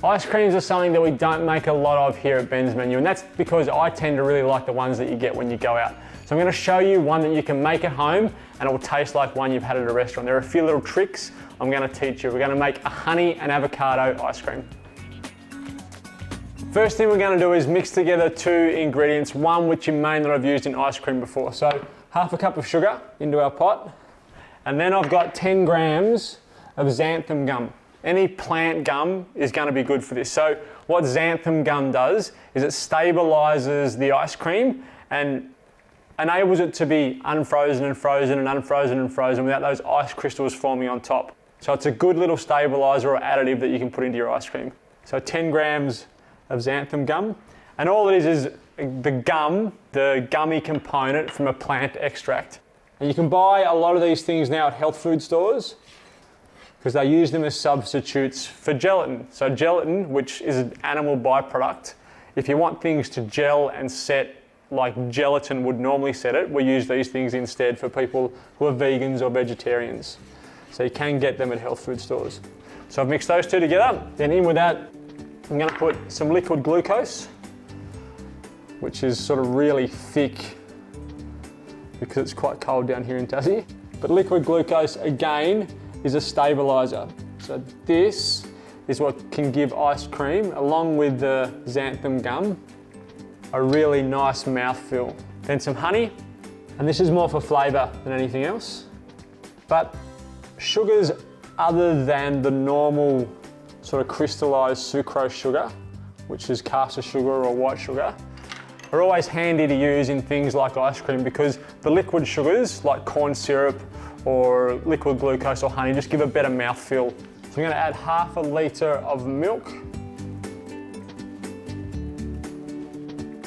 Ice creams are something that we don't make a lot of here at Ben's Menu, and that's because I tend to really like the ones that you get when you go out. So I'm going to show you one that you can make at home and it will taste like one you've had at a restaurant. There are a few little tricks I'm going to teach you. We're going to make a honey and avocado ice cream. First thing we're going to do is mix together two ingredients, one which you may not have used in ice cream before. So half a cup of sugar into our pot, and then I've got 10 grams of xanthan gum. Any plant gum is going to be good for this. So what xanthan gum does is it stabilizes the ice cream and enables it to be unfrozen and frozen and unfrozen and frozen without those ice crystals forming on top. So it's a good little stabilizer or additive that you can put into your ice cream. So 10 grams of xanthan gum, and all it is the gum, the gummy component from a plant extract. And you can buy a lot of these things now at health food stores because they use them as substitutes for gelatin. So gelatin, which is an animal byproduct, if you want things to gel and set like gelatin would normally set it, we use these things instead for people who are vegans or vegetarians. So you can get them at health food stores. So I've mixed those two together. Then in with that, I'm going to put some liquid glucose, which is sort of really thick because it's quite cold down here in Tassie. But liquid glucose, again, is a stabilizer. So this is what can give ice cream, along with the xanthan gum, a really nice mouthfeel. Then some honey, and this is more for flavour than anything else. But sugars other than the normal sort of crystallized sucrose sugar, which is caster sugar or white sugar, are always handy to use in things like ice cream because the liquid sugars like corn syrup or liquid glucose or honey just give a better mouthfeel. So I'm going to add half a litre of milk.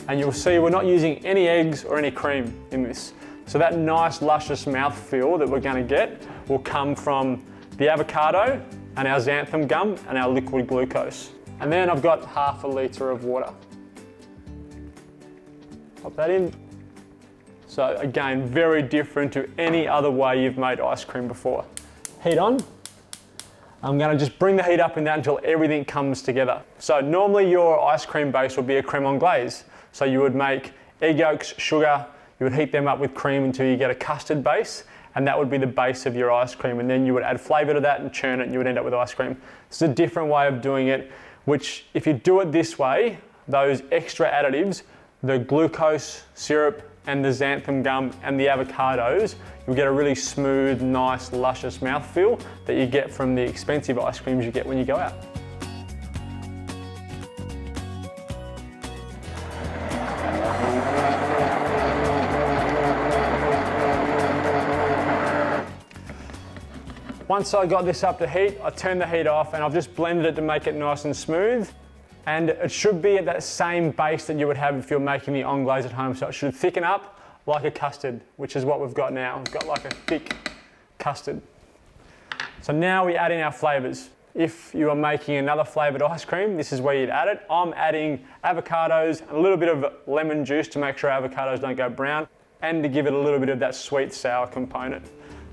And you'll see we're not using any eggs or any cream in this. So that nice luscious mouthfeel that we're going to get will come from the avocado and our xanthan gum and our liquid glucose. And then I've got half a litre of water. Pop that in. So again, very different to any other way you've made ice cream before. Heat on. I'm going to just bring the heat up and down until everything comes together. So normally your ice cream base would be a creme anglaise. So you would make egg yolks, sugar, you would heat them up with cream until you get a custard base, and that would be the base of your ice cream. And then you would add flavour to that and churn it and you would end up with ice cream. It's a different way of doing it, which if you do it this way, those extra additives, the glucose syrup and the xanthan gum and the avocados, you'll get a really smooth, nice, luscious mouthfeel that you get from the expensive ice creams you get when you go out. Once I got this up to heat, I turned the heat off and I've just blended it to make it nice and smooth. And it should be at that same base that you would have if you're making the anglaise at home. So it should thicken up like a custard, which is what we've got now. We've got like a thick custard. So now we add in our flavours. If you are making another flavoured ice cream, this is where you'd add it. I'm adding avocados, and a little bit of lemon juice to make sure avocados don't go brown, and to give it a little bit of that sweet sour component.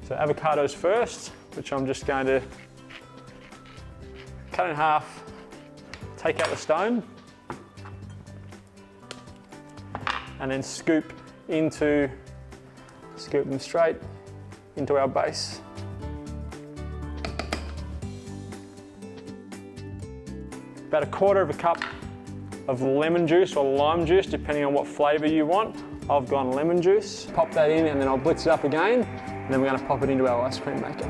So avocados first, which I'm just going to cut in half, take out the stone, and then scoop them straight into our base. About a quarter of a cup of lemon juice or lime juice, depending on what flavour you want. I've gone lemon juice. Pop that in and then I'll blitz it up again, and then we're going to pop it into our ice cream maker.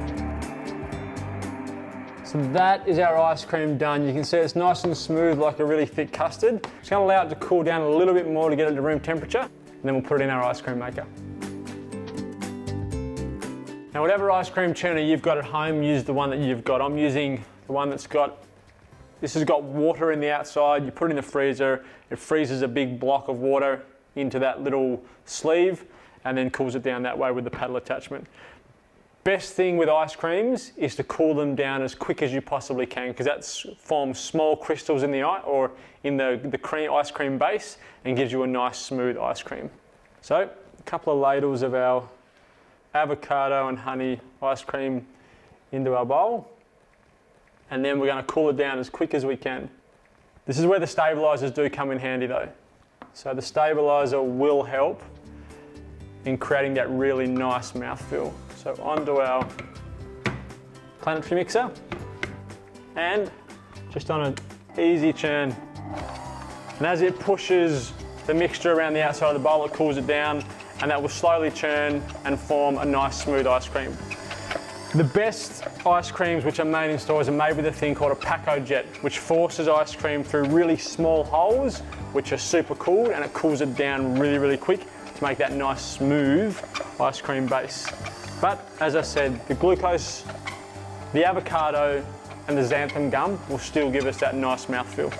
So that is our ice cream done. You can see it's nice and smooth like a really thick custard. Just going to allow it to cool down a little bit more to get it to room temperature, and then we'll put it in our ice cream maker. Now whatever ice cream churner you've got at home, use the one that you've got. I'm using the one that's got, this has got water in the outside. You put it in the freezer, it freezes a big block of water into that little sleeve and then cools it down that way with the paddle attachment. Best thing with ice creams is to cool them down as quick as you possibly can, because that forms small crystals in the or in the ice cream base and gives you a nice smooth ice cream. So a couple of ladles of our avocado and honey ice cream into our bowl, and then we're going to cool it down as quick as we can. This is where the stabilizers do come in handy though. So the stabilizer will help in creating that really nice mouthfeel. So onto our planetary mixer and just on an easy churn. And as it pushes the mixture around the outside of the bowl, it cools it down and that will slowly churn and form a nice smooth ice cream. The best ice creams which are made in stores are made with a thing called a Paco jet, which forces ice cream through really small holes, which are super cooled, and it cools it down really, really quick to make that nice smooth ice cream base. But as I said, the glucose, the avocado, and the xanthan gum will still give us that nice mouthfeel.